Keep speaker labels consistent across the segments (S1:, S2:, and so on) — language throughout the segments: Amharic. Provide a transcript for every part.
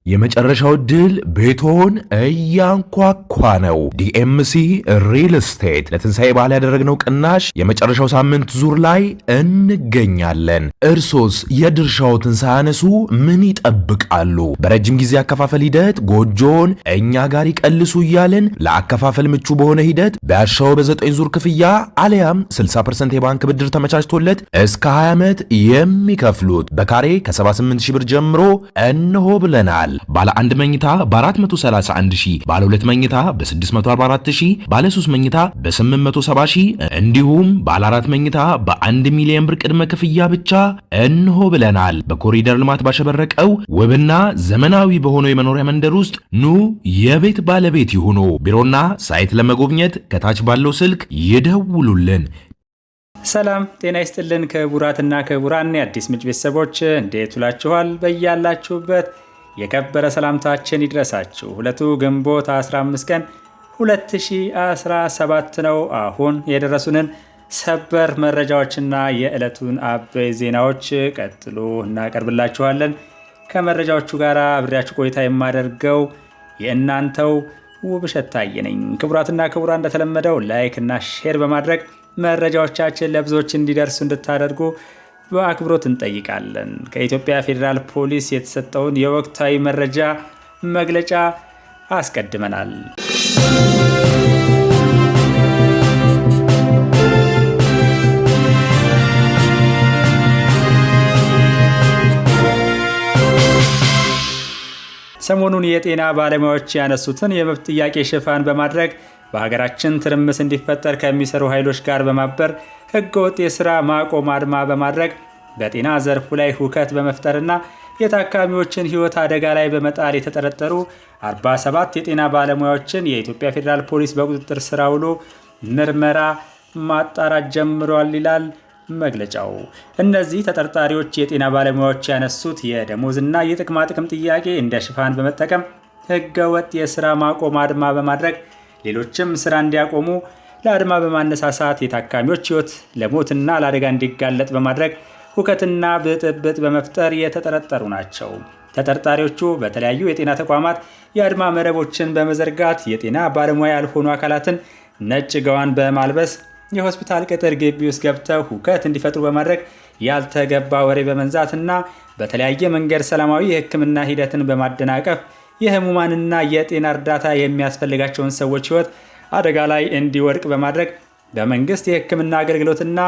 S1: የመጨረሻው ድል ቤቶን እያንኳኳ ነው። ዲኤምሲ ሪል ስቴት ለትንሣኤ በዓል ያደረግነው ቅናሽ የመጨረሻው ሳምንት ዙር ላይ እንገኛለን። እርሶስ የድርሻዎትን ሳያነሱ ምን ይጠብቃሉ? በረጅም ጊዜ አከፋፈል ሂደት ጎጆን እኛ ጋር ይቀልሱ እያልን ለአከፋፈል ምቹ በሆነ ሂደት በያሻው በ9 ዙር ክፍያ አሊያም 60% የባንክ ብድር ተመቻችቶለት እስከ 20 ዓመት የሚከፍሉት በካሬ ከ78 ሺህ ብር ጀምሮ እንሆ ብለናል። ባለ 1 መኝታ በ431 ሺህ፣ ባለ 2 መኝታ በ644 ሺህ፣ ባለ 3 መኝታ በ870 ሺህ እንዲሁም ባለ 4 መኝታ በ1 ሚሊዮን ብር ቅድመ ክፍያ ብቻ እንሆ ብለናል። በኮሪደር ልማት ባሸበረቀው ውብና ዘመናዊ በሆነው የመኖሪያ መንደር ውስጥ ኑ የቤት ባለቤት ይሁኑ። ቢሮና ሳይት ለመጎብኘት ከታች ባለው ስልክ ይደውሉልን።
S2: ሰላም ጤና ይስጥልን። ክቡራትና ክቡራን የአዲስ ምንጭ ቤተሰቦች እንዴት ውላችኋል? በያላችሁበት የከበረ ሰላምታችን ይድረሳችሁ። ዕለቱ ግንቦት 15 ቀን 2017 ነው። አሁን የደረሱንን ሰበር መረጃዎችና የዕለቱን አበይ ዜናዎች ቀጥሎ እናቀርብላችኋለን። ከመረጃዎቹ ጋር አብሬያችሁ ቆይታ የማደርገው የእናንተው ውብሸት ታየ ነኝ። ክቡራትና ክቡራን እንደተለመደው ላይክ እና ሼር በማድረግ መረጃዎቻችን ለብዙዎች እንዲደርሱ እንድታደርጉ በአክብሮት እንጠይቃለን። ከኢትዮጵያ ፌዴራል ፖሊስ የተሰጠውን የወቅታዊ መረጃ መግለጫ አስቀድመናል። ሰሞኑን የጤና ባለሙያዎች ያነሱትን የመብት ጥያቄ ሽፋን በማድረግ በሀገራችን ትርምስ እንዲፈጠር ከሚሰሩ ኃይሎች ጋር በማበር ህገወጥ የሥራ ማቆም አድማ በማድረግ በጤና ዘርፉ ላይ ሁከት በመፍጠርና የታካሚዎችን ሕይወት አደጋ ላይ በመጣል የተጠረጠሩ 47 የጤና ባለሙያዎችን የኢትዮጵያ ፌዴራል ፖሊስ በቁጥጥር ስር አውሎ ምርመራ ማጣራት ጀምሯል ይላል መግለጫው። እነዚህ ተጠርጣሪዎች የጤና ባለሙያዎች ያነሱት የደሞዝና የጥቅማ ጥቅም ጥያቄ እንደ ሽፋን በመጠቀም ህገወጥ የሥራ ማቆም አድማ በማድረግ ሌሎችም ስራ እንዲያቆሙ ለአድማ በማነሳሳት የታካሚዎች ሕይወት ለሞትና ለአደጋ እንዲጋለጥ በማድረግ ሁከትና ብጥብጥ በመፍጠር የተጠረጠሩ ናቸው። ተጠርጣሪዎቹ በተለያዩ የጤና ተቋማት የአድማ መረቦችን በመዘርጋት የጤና ባለሙያ ያልሆኑ አካላትን ነጭ ገዋን በማልበስ የሆስፒታል ቅጥር ግቢ ውስጥ ገብተው ሁከት እንዲፈጥሩ በማድረግ ያልተገባ ወሬ በመንዛትና በተለያየ መንገድ ሰላማዊ የሕክምና ሂደትን በማደናቀፍ የህሙማንና የጤና እርዳታ የሚያስፈልጋቸውን ሰዎች ሕይወት አደጋ ላይ እንዲወድቅ በማድረግ በመንግስት የሕክምና አገልግሎትና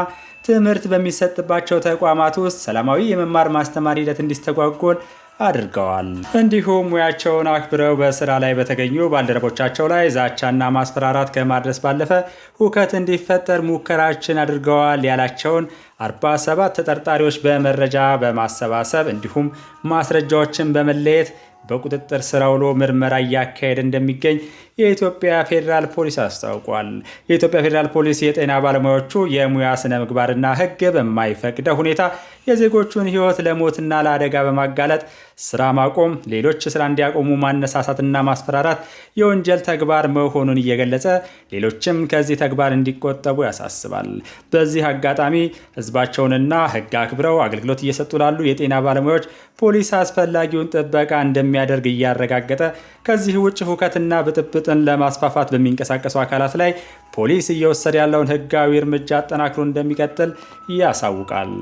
S2: ትምህርት በሚሰጥባቸው ተቋማት ውስጥ ሰላማዊ የመማር ማስተማር ሂደት እንዲስተጓጎል አድርገዋል። እንዲሁም ሙያቸውን አክብረው በስራ ላይ በተገኙ ባልደረቦቻቸው ላይ ዛቻና ማስፈራራት ከማድረስ ባለፈ ሁከት እንዲፈጠር ሙከራችን አድርገዋል ያላቸውን 47 ተጠርጣሪዎች በመረጃ በማሰባሰብ እንዲሁም ማስረጃዎችን በመለየት በቁጥጥር ስር አውሎ ምርመራ እያካሄደ እንደሚገኝ የኢትዮጵያ ፌዴራል ፖሊስ አስታውቋል። የኢትዮጵያ ፌዴራል ፖሊስ የጤና ባለሙያዎቹ የሙያ ስነ ምግባርና ሕግ በማይፈቅደው ሁኔታ የዜጎቹን ሕይወት ለሞትና ለአደጋ በማጋለጥ ስራ ማቆም፣ ሌሎች ስራ እንዲያቆሙ ማነሳሳትና ማስፈራራት የወንጀል ተግባር መሆኑን እየገለጸ ሌሎችም ከዚህ ተግባር እንዲቆጠቡ ያሳስባል። በዚህ አጋጣሚ ህዝባቸውንና ሕግ አክብረው አገልግሎት እየሰጡ ላሉ የጤና ባለሙያዎች ፖሊስ አስፈላጊውን ጥበቃ እንደሚያደርግ እያረጋገጠ ከዚህ ውጭ ሁከትና ብጥብጥን ለማስፋፋት በሚንቀሳቀሱ አካላት ላይ ፖሊስ እየወሰደ ያለውን ህጋዊ እርምጃ አጠናክሮ እንደሚቀጥል ያሳውቃል።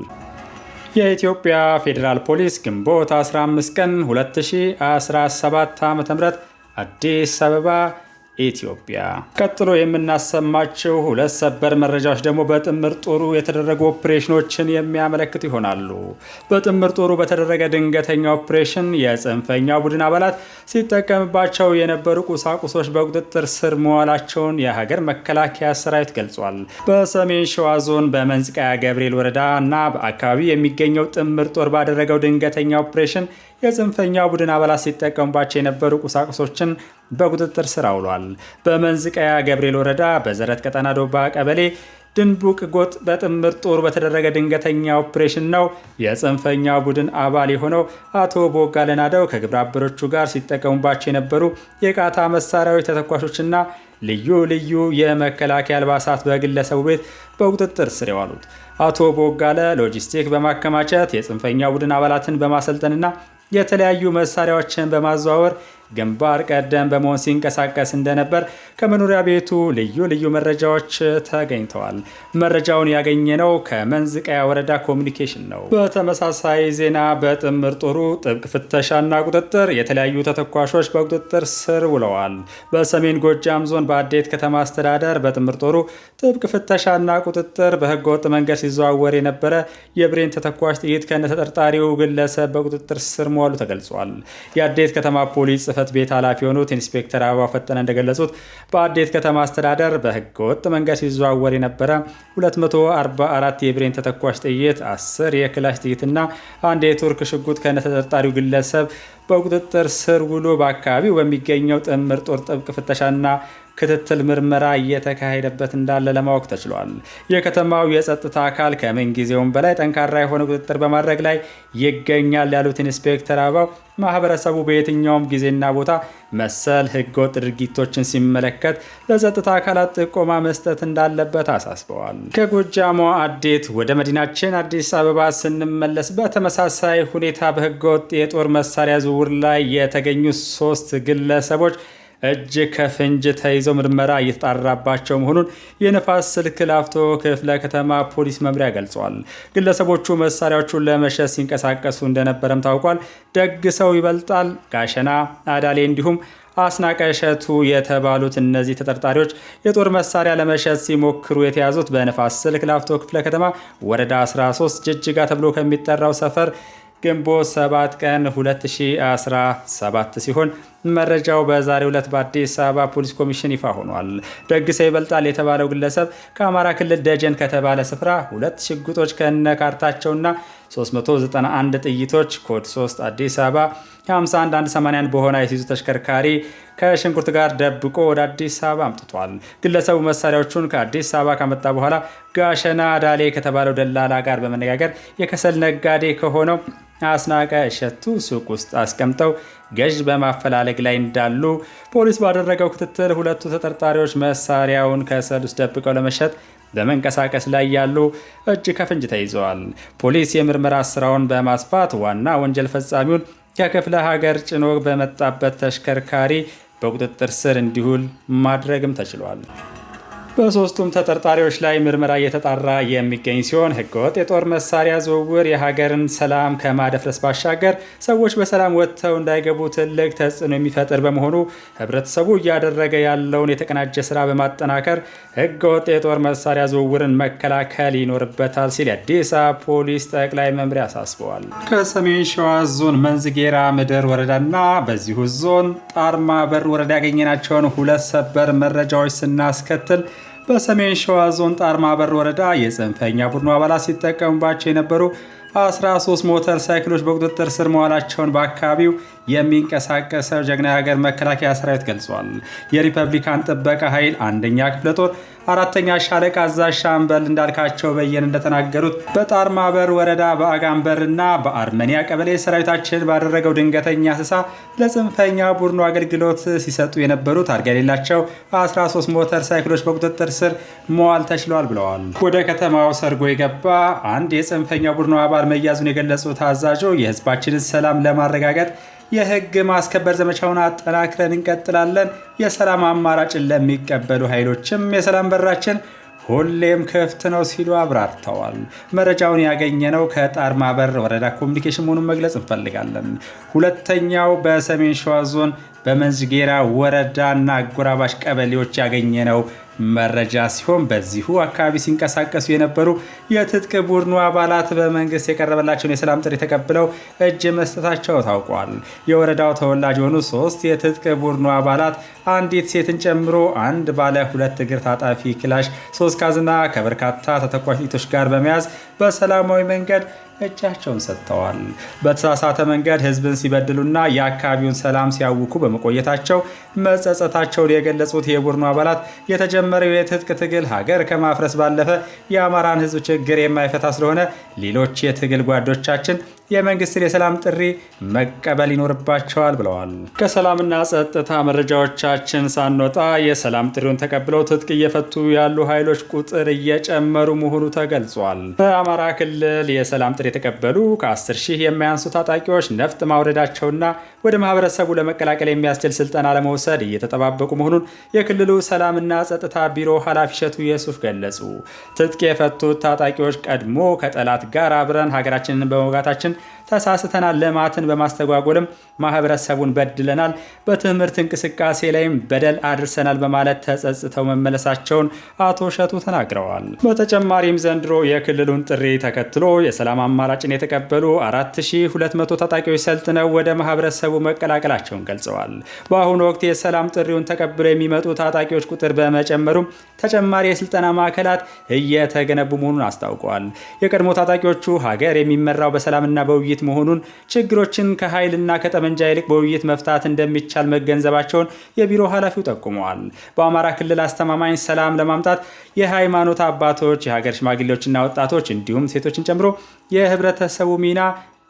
S2: የኢትዮጵያ ፌዴራል ፖሊስ ግንቦት 15 ቀን 2017 ዓ.ም አዲስ አበባ ኢትዮጵያ። ቀጥሎ የምናሰማቸው ሁለት ሰበር መረጃዎች ደግሞ በጥምር ጦሩ የተደረጉ ኦፕሬሽኖችን የሚያመለክቱ ይሆናሉ። በጥምር ጦሩ በተደረገ ድንገተኛ ኦፕሬሽን የጽንፈኛው ቡድን አባላት ሲጠቀምባቸው የነበሩ ቁሳቁሶች በቁጥጥር ስር መዋላቸውን የሀገር መከላከያ ሰራዊት ገልጿል። በሰሜን ሸዋ ዞን በመንዝቃያ ገብርኤል ወረዳ እና በአካባቢ የሚገኘው ጥምር ጦር ባደረገው ድንገተኛ ኦፕሬሽን የጽንፈኛው ቡድን አባላት ሲጠቀሙባቸው የነበሩ ቁሳቁሶችን በቁጥጥር ስር አውሏል። በመንዝቃያ ገብርኤል ወረዳ በዘረት ቀጠና ዶባ ቀበሌ ድንቡቅ ጎጥ በጥምር ጦር በተደረገ ድንገተኛ ኦፕሬሽን ነው የጽንፈኛው ቡድን አባል የሆነው አቶ ቦጋለ ናደው ከግብረ አበሮቹ ጋር ሲጠቀሙባቸው የነበሩ የቃታ መሳሪያዎች፣ ተተኳሾችና ልዩ ልዩ የመከላከያ አልባሳት በግለሰቡ ቤት በቁጥጥር ስር የዋሉት። አቶ ቦጋለ ሎጂስቲክ በማከማቸት የጽንፈኛ ቡድን አባላትን በማሰልጠንና የተለያዩ መሳሪያዎችን በማዘዋወር ግንባር ቀደም በመሆን ሲንቀሳቀስ እንደነበር ከመኖሪያ ቤቱ ልዩ ልዩ መረጃዎች ተገኝተዋል። መረጃውን ያገኘነው ከመንዝቃያ ወረዳ ኮሚኒኬሽን ነው። በተመሳሳይ ዜና በጥምር ጦሩ ጥብቅ ፍተሻና ቁጥጥር የተለያዩ ተተኳሾች በቁጥጥር ስር ውለዋል። በሰሜን ጎጃም ዞን በአዴት ከተማ አስተዳደር በጥምር ጦሩ ጥብቅ ፍተሻና ቁጥጥር በህገወጥ መንገድ ሲዘዋወር የነበረ የብሬን ተተኳሽ ጥይት ከነተጠርጣሪው ግለሰብ በቁጥጥር ስር መዋሉ ተገልጿል። የአዴት ከተማ ፖሊስ ጽሕፈት ቤት ኃላፊ የሆኑት ኢንስፔክተር አበባ ፈጠነ እንደገለጹት በአዴት ከተማ አስተዳደር በህገወጥ መንገድ ሲዘዋወር የነበረ 244 የብሬን ተተኳሽ ጥይት፣ 10 የክላሽ ጥይትና አንድ የቱርክ ሽጉጥ ከነተጠርጣሪው ግለሰብ በቁጥጥር ስር ውሎ በአካባቢው በሚገኘው ጥምር ጦር ጥብቅ ፍተሻና ክትትል ምርመራ እየተካሄደበት እንዳለ ለማወቅ ተችሏል። የከተማው የጸጥታ አካል ከምን ጊዜውም በላይ ጠንካራ የሆነ ቁጥጥር በማድረግ ላይ ይገኛል ያሉት ኢንስፔክተር አበባው ማህበረሰቡ በየትኛውም ጊዜና ቦታ መሰል ህገወጥ ድርጊቶችን ሲመለከት ለጸጥታ አካላት ጥቆማ መስጠት እንዳለበት አሳስበዋል። ከጎጃሟ አዴት ወደ መዲናችን አዲስ አበባ ስንመለስ በተመሳሳይ ሁኔታ በህገወጥ የጦር መሳሪያ ዝውውር ላይ የተገኙ 3 ግለሰቦች እጅ ከፍንጅ ተይዘው ምርመራ እየተጣራባቸው መሆኑን የንፋስ ስልክ ላፍቶ ክፍለ ከተማ ፖሊስ መምሪያ ገልጿል። ግለሰቦቹ መሳሪያዎቹን ለመሸጥ ሲንቀሳቀሱ እንደነበረም ታውቋል። ደግሰው ይበልጣል፣ ጋሸና አዳሌ እንዲሁም አስናቀ እሸቱ የተባሉት እነዚህ ተጠርጣሪዎች የጦር መሳሪያ ለመሸጥ ሲሞክሩ የተያዙት በንፋስ ስልክ ላፍቶ ክፍለ ከተማ ወረዳ 13 ጅጅጋ ተብሎ ከሚጠራው ሰፈር ግንቦት 7 ቀን 2017 ሲሆን መረጃው በዛሬው ዕለት በአዲስ አበባ ፖሊስ ኮሚሽን ይፋ ሆኗል። ደግሰው ይበልጣል የተባለው ግለሰብ ከአማራ ክልል ደጀን ከተባለ ስፍራ 2 ሽጉጦች ከነካርታቸውና 391 ጥይቶች ኮድ 3 አዲስ አበባ 51181 በሆነ አይሱዙ ተሽከርካሪ ከሽንኩርት ጋር ደብቆ ወደ አዲስ አበባ አምጥቷል። ግለሰቡ መሳሪያዎቹን ከአዲስ አበባ ካመጣ በኋላ ጋሸና ዳሌ ከተባለው ደላላ ጋር በመነጋገር የከሰል ነጋዴ ከሆነው አስናቀ እሸቱ ሱቅ ውስጥ አስቀምጠው ገዥ በማፈላለግ ላይ እንዳሉ ፖሊስ ባደረገው ክትትል 2 ተጠርጣሪዎች መሳሪያውን ከሰል ውስጥ ደብቀው ለመሸጥ በመንቀሳቀስ ላይ ያሉ እጅ ከፍንጅ ተይዘዋል። ፖሊስ የምርመራ ስራውን በማስፋት ዋና ወንጀል ፈጻሚውን ከክፍለ ሀገር ጭኖ በመጣበት ተሽከርካሪ በቁጥጥር ስር እንዲውል ማድረግም ተችሏል። በሶስቱም ተጠርጣሪዎች ላይ ምርመራ እየተጣራ የሚገኝ ሲሆን ህገወጥ የጦር መሳሪያ ዝውውር የሀገርን ሰላም ከማደፍረስ ባሻገር ሰዎች በሰላም ወጥተው እንዳይገቡ ትልቅ ተጽዕኖ የሚፈጥር በመሆኑ ህብረተሰቡ እያደረገ ያለውን የተቀናጀ ስራ በማጠናከር ህገወጥ የጦር መሳሪያ ዝውውርን መከላከል ይኖርበታል ሲል የአዲስ አበባ ፖሊስ ጠቅላይ መምሪያ አሳስበዋል። ከሰሜን ሸዋ ዞን መንዝጌራ ምድር ወረዳና በዚሁ ዞን ጣርማ በር ወረዳ ያገኘናቸውን 2 ሰበር መረጃዎች ስናስከትል በሰሜን ሸዋ ዞን ጣርማ በር ወረዳ የጽንፈኛ ቡድኑ አባላት ሲጠቀሙባቸው የነበሩ 13 ሞተር ሳይክሎች በቁጥጥር ስር መዋላቸውን በአካባቢው የሚንቀሳቀሰው ጀግና የሀገር መከላከያ ሰራዊት ገልጿል። የሪፐብሊካን ጥበቃ ኃይል 1ኛ ክፍለ ጦር 4ኛ ሻለቃ አዛዥ ሻምበል እንዳልካቸው በየነ እንደተናገሩት በጣርማ በር ወረዳ በአጋንበርና በአርመኒያ ቀበሌ ሰራዊታችን ባደረገው ድንገተኛ አሰሳ ለጽንፈኛ ቡድኑ አገልግሎት ሲሰጡ የነበሩ ታርጋ የሌላቸው 13 ሞተር ሳይክሎች በቁጥጥር ስር መዋል ተችሏል ብለዋል። ወደ ከተማው ሰርጎ የገባ አንድ የጽንፈኛ ቡድኑ አባል መያዙን የገለጹት አዛዡ የህዝባችንን ሰላም ለማረጋገጥ የህግ ማስከበር ዘመቻውን አጠናክረን እንቀጥላለን። የሰላም አማራጭን ለሚቀበሉ ኃይሎችም የሰላም በራችን ሁሌም ክፍት ነው ሲሉ አብራርተዋል። መረጃውን ያገኘነው ከጣርማ በር ወረዳ ኮሚኒኬሽን መሆኑን መግለጽ እንፈልጋለን። ሁለተኛው በሰሜን ሸዋ ዞን በመንዝጌራ ወረዳና አጎራባሽ ቀበሌዎች ያገኘነው መረጃ ሲሆን በዚሁ አካባቢ ሲንቀሳቀሱ የነበሩ የትጥቅ ቡድኑ አባላት በመንግስት የቀረበላቸውን የሰላም ጥሪ ተቀብለው እጅ መስጠታቸው ታውቋል። የወረዳው ተወላጅ የሆኑ 3 የትጥቅ ቡድኑ አባላት አንዲት ሴትን ጨምሮ አንድ ባለ 2 እግር ታጣፊ ክላሽ 3 ካዝና ከበርካታ ተተኳሽ ጥይቶች ጋር በመያዝ በሰላማዊ መንገድ እጃቸውን ሰጥተዋል። በተሳሳተ መንገድ ህዝብን ሲበድሉና የአካባቢውን ሰላም ሲያውኩ በመቆየታቸው መጸጸታቸውን የገለጹት የቡድኑ አባላት የተጀመረው የትጥቅ ትግል ሀገር ከማፍረስ ባለፈ የአማራን ህዝብ ችግር የማይፈታ ስለሆነ ሌሎች የትግል ጓዶቻችን የመንግስትን የሰላም ጥሪ መቀበል ይኖርባቸዋል ብለዋል። ከሰላምና ጸጥታ መረጃዎቻችን ሳንወጣ የሰላም ጥሪውን ተቀብለው ትጥቅ እየፈቱ ያሉ ኃይሎች ቁጥር እየጨመሩ መሆኑ ተገልጿል። በአማራ ክልል የሰላም ጥሪ የተቀበሉ ከ10 ሺህ የማያንሱ ታጣቂዎች ነፍጥ ማውረዳቸውና ወደ ማህበረሰቡ ለመቀላቀል የሚያስችል ስልጠና ለመውሰድ እየተጠባበቁ መሆኑን የክልሉ ሰላምና ጸጥታ ቢሮ ኃላፊ እሸቱ የሱፍ ገለጹ። ትጥቅ የፈቱት ታጣቂዎች ቀድሞ ከጠላት ጋር አብረን ሀገራችንን በመውጋታችን ተሳስተናል፣ ልማትን በማስተጓጎልም ማህበረሰቡን በድለናል፣ በትምህርት እንቅስቃሴ ላይም በደል አድርሰናል በማለት ተጸጽተው መመለሳቸውን አቶ እሸቱ ተናግረዋል። በተጨማሪም ዘንድሮ የክልሉን ጥሪ ተከትሎ የሰላም አማራጭን የተቀበሉ 4200 ታጣቂዎች ሰልጥነው ወደ ማህበረሰቡ መቀላቀላቸውን ገልጸዋል። በአሁኑ ወቅት የሰላም ጥሪውን ተቀብለው የሚመጡ ታጣቂዎች ቁጥር በመጨመሩም ተጨማሪ የስልጠና ማዕከላት እየተገነቡ መሆኑን አስታውቀዋል። የቀድሞ ታጣቂዎቹ ሀገር የሚመራው በሰላምና በውይይት መሆኑን፣ ችግሮችን ከኃይልና ከጠመንጃ ይልቅ በውይይት መፍታት እንደሚቻል መገንዘባቸውን የቢሮ ኃላፊው ጠቁመዋል። በአማራ ክልል አስተማማኝ ሰላም ለማምጣት የሃይማኖት አባቶች፣ የሀገር ሽማግሌዎችና ወጣቶች እንዲሁም ሴቶችን ጨምሮ የህብረተሰቡ ሚና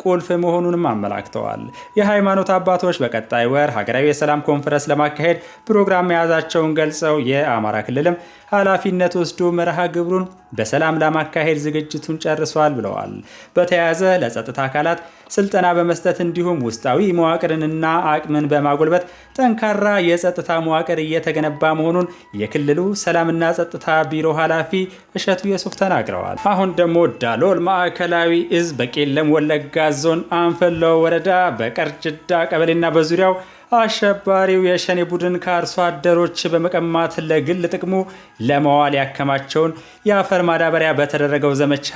S2: ቁልፍ መሆኑንም አመላክተዋል። የሃይማኖት አባቶች በቀጣይ ወር ሀገራዊ የሰላም ኮንፈረንስ ለማካሄድ ፕሮግራም መያዛቸውን ገልጸው የአማራ ክልልም ኃላፊነት ወስዶ መርሃ ግብሩን በሰላም ለማካሄድ ዝግጅቱን ጨርሷል ብለዋል። በተያያዘ ለጸጥታ አካላት ስልጠና በመስጠት እንዲሁም ውስጣዊ መዋቅርንና አቅምን በማጎልበት ጠንካራ የጸጥታ መዋቅር እየተገነባ መሆኑን የክልሉ ሰላምና ጸጥታ ቢሮ ኃላፊ እሸቱ የሱፍ ተናግረዋል። አሁን ደግሞ ዳሎል ማዕከላዊ እዝ በቄለም ወለጋ ዞን አንፈሎ ወረዳ በቀርጅዳ ቀበሌና በዙሪያው አሸባሪው የሸኔ ቡድን ከአርሶ አደሮች በመቀማት ለግል ጥቅሙ ለመዋል ያከማቸውን የአፈር ማዳበሪያ በተደረገው ዘመቻ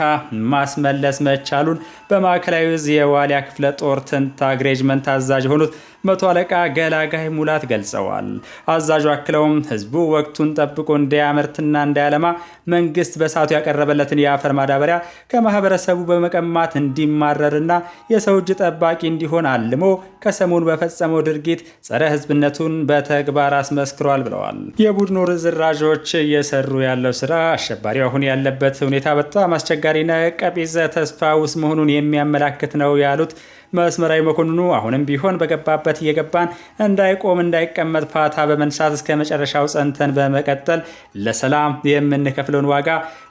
S2: ማስመለስ መቻሉን በማዕከላዊ እዝ የዋሊያ ክፍለ ጦር ትንታግ ሬጅመንት አዛዥ የሆኑት መቶ አለቃ ገላጋይ ሙላት ገልጸዋል። አዛዡ አክለውም ህዝቡ ወቅቱን ጠብቆ እንዳያመርትና እንዳያለማ መንግስት በሰዓቱ ያቀረበለትን የአፈር ማዳበሪያ ከማህበረሰቡ በመቀማት እንዲማረርና የሰው እጅ ጠባቂ እንዲሆን አልሞ ከሰሞኑ በፈጸመው ድርጊት ጸረ ህዝብነቱን በተግባር አስመስክሯል ብለዋል። የቡድኑ ርዝራዦች እየሰሩ ያለው ስራ አሸባሪው አሁን ያለበት ሁኔታ በጣም አስቸጋሪና ቀቢጸ ተስፋ ውስጥ መሆኑን የሚያመላክት ነው ያሉት መስመራዊ መኮንኑ አሁንም ቢሆን በገባበት እየገባን እንዳይቆም እንዳይቀመጥ ፋታ በመንሳት እስከ መጨረሻው ጸንተን በመቀጠል ለሰላም የምንከፍለውን ዋጋ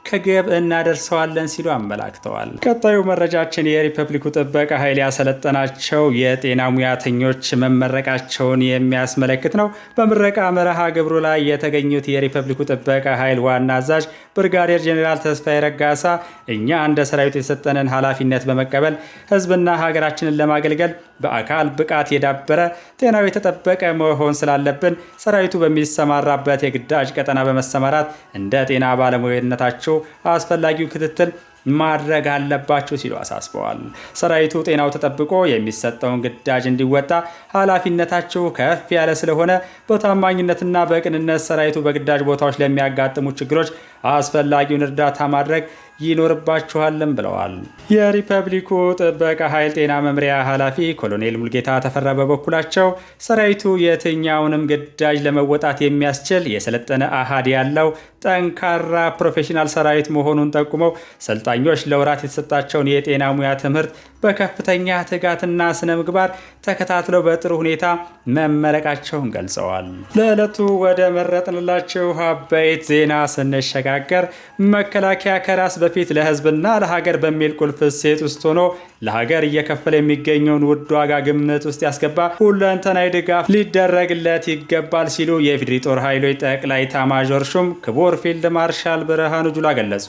S2: ከግብ እናደርሰዋለን ሲሉ አመላክተዋል። ቀጣዩ መረጃችን የሪፐብሊኩ ጥበቃ ኃይል ያሰለጠናቸው የጤና ሙያተኞች መመረቃቸውን የሚያስመለክት ነው። በምረቃ መርሃ ግብሩ ላይ የተገኙት የሪፐብሊኩ ጥበቃ ኃይል ዋና አዛዥ ብርጋዴር ጄኔራል ተስፋዬ ረጋሳ እኛ እንደ ሰራዊት የሰጠንን ኃላፊነት በመቀበል ህዝብና ሀገራችንን ለማገልገል በአካል ብቃት የዳበረ ጤናው የተጠበቀ መሆን ስላለብን ሰራዊቱ በሚሰማራበት የግዳጅ ቀጠና በመሰማራት እንደ ጤና ባለሙያነታቸው አስፈላጊው ክትትል ማድረግ አለባቸው ሲሉ አሳስበዋል። ሰራዊቱ ጤናው ተጠብቆ የሚሰጠውን ግዳጅ እንዲወጣ ኃላፊነታቸው ከፍ ያለ ስለሆነ በታማኝነትና በቅንነት ሰራዊቱ በግዳጅ ቦታዎች ለሚያጋጥሙ ችግሮች አስፈላጊውን እርዳታ ማድረግ ይኖርባችኋልም ብለዋል። የሪፐብሊኩ ጥበቃ ኃይል ጤና መምሪያ ኃላፊ ኮሎኔል ሙልጌታ ተፈራ በበኩላቸው ሰራዊቱ የትኛውንም ግዳጅ ለመወጣት የሚያስችል የሰለጠነ አሃድ ያለው ጠንካራ ፕሮፌሽናል ሰራዊት መሆኑን ጠቁመው ሰልጣኞች ለወራት የተሰጣቸውን የጤና ሙያ ትምህርት በከፍተኛ ትጋትና ስነ ምግባር ተከታትለው በጥሩ ሁኔታ መመረቃቸውን ገልጸዋል። ለዕለቱ ወደ መረጥንላቸው አበይት ዜና ስንሸጋገር መከላከያ ከራስ በፊት ለህዝብና ለሀገር በሚል ቁልፍ እሴት ውስጥ ሆኖ ለሀገር እየከፈለ የሚገኘውን ውድ ዋጋ ግምት ውስጥ ያስገባ ሁለንተናዊ ድጋፍ ሊደረግለት ይገባል ሲሉ የኢፌዴሪ ጦር ኃይሎች ጠቅላይ ኤታማዦር ሹም ክቡር ፊልድ ማርሻል ብርሃኑ ጁላ ገለጹ።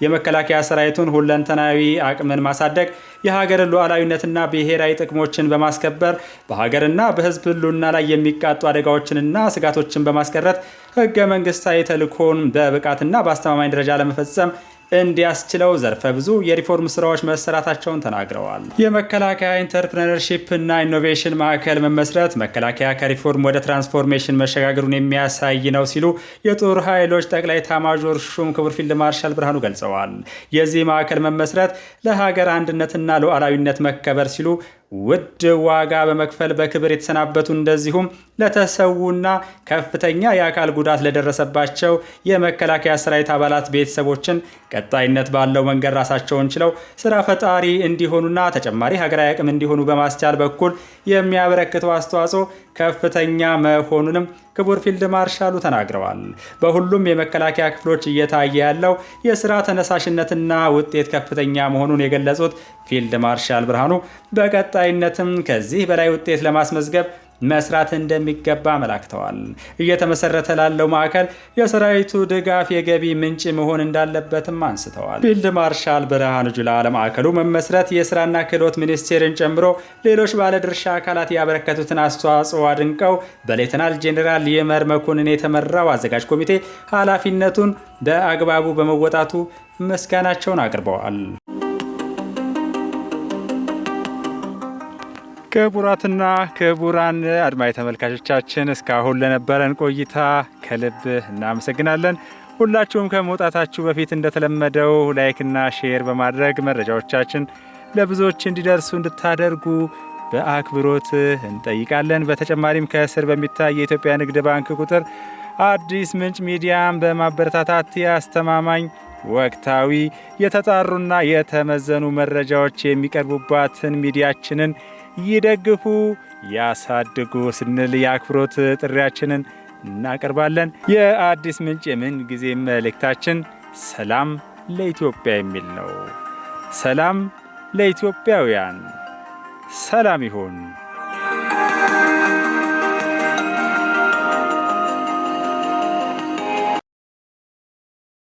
S2: የመከላከያ ሰራዊቱን ሁለንተናዊ አቅምን ማሳደግ የሀገርን ሉዓላዊነትና ብሔራዊ ጥቅሞችን በማስከበር በሀገርና በህዝብ ህልውና ላይ የሚቃጡ አደጋዎችንና ስጋቶችን በማስቀረት ህገ መንግስታዊ ተልዕኮን በብቃትና በአስተማማኝ ደረጃ ለመፈጸም እንዲያስችለው ዘርፈ ብዙ የሪፎርም ስራዎች መሰራታቸውን ተናግረዋል። የመከላከያ ኢንተርፕረነርሺፕ እና ኢኖቬሽን ማዕከል መመስረት መከላከያ ከሪፎርም ወደ ትራንስፎርሜሽን መሸጋገሩን የሚያሳይ ነው ሲሉ የጦር ኃይሎች ጠቅላይ ኤታማዦር ሹም ክቡር ፊልድ ማርሻል ብርሃኑ ገልጸዋል። የዚህ ማዕከል መመስረት ለሀገር አንድነትና ሉዓላዊነት መከበር ሲሉ ውድ ዋጋ በመክፈል በክብር የተሰናበቱ እንደዚሁም ለተሰዉና ከፍተኛ የአካል ጉዳት ለደረሰባቸው የመከላከያ ሰራዊት አባላት ቤተሰቦችን ቀጣይነት ባለው መንገድ ራሳቸውን ችለው ስራ ፈጣሪ እንዲሆኑና ተጨማሪ ሀገራዊ አቅም እንዲሆኑ በማስቻል በኩል የሚያበረክተው አስተዋጽኦ ከፍተኛ መሆኑንም ክቡር ፊልድ ማርሻሉ ተናግረዋል። በሁሉም የመከላከያ ክፍሎች እየታየ ያለው የስራ ተነሳሽነትና ውጤት ከፍተኛ መሆኑን የገለጹት ፊልድ ማርሻል ብርሃኑ በቀጣይነትም ከዚህ በላይ ውጤት ለማስመዝገብ መስራት እንደሚገባ አመላክተዋል። እየተመሰረተ ላለው ማዕከል የሰራዊቱ ድጋፍ የገቢ ምንጭ መሆን እንዳለበትም አንስተዋል። ፊልድ ማርሻል ብርሃኑ ጁላ ለማዕከሉ መመስረት የስራና ክህሎት ሚኒስቴርን ጨምሮ ሌሎች ባለድርሻ አካላት ያበረከቱትን አስተዋጽኦ አድንቀው በሌተናል ጄኔራል ይመር መኮንን የተመራው አዘጋጅ ኮሚቴ ኃላፊነቱን በአግባቡ በመወጣቱ ምስጋናቸውን አቅርበዋል። ክቡራትና ክቡራን አድማጭ ተመልካቾቻችን እስካሁን ለነበረን ቆይታ ከልብ እናመሰግናለን። ሁላችሁም ከመውጣታችሁ በፊት እንደተለመደው ላይክና ሼር በማድረግ መረጃዎቻችን ለብዙዎች እንዲደርሱ እንድታደርጉ በአክብሮት እንጠይቃለን። በተጨማሪም ከስር በሚታይ የኢትዮጵያ ንግድ ባንክ ቁጥር አዲስ ምንጭ ሚዲያን በማበረታታት የአስተማማኝ ወቅታዊ የተጣሩና የተመዘኑ መረጃዎች የሚቀርቡባትን ሚዲያችንን ይደግፉ፣ ያሳድጉ ስንል የአክብሮት ጥሪያችንን እናቀርባለን። የአዲስ ምንጭ የምን ጊዜ መልእክታችን ሰላም ለኢትዮጵያ የሚል ነው። ሰላም ለኢትዮጵያውያን፣ ሰላም ይሁን።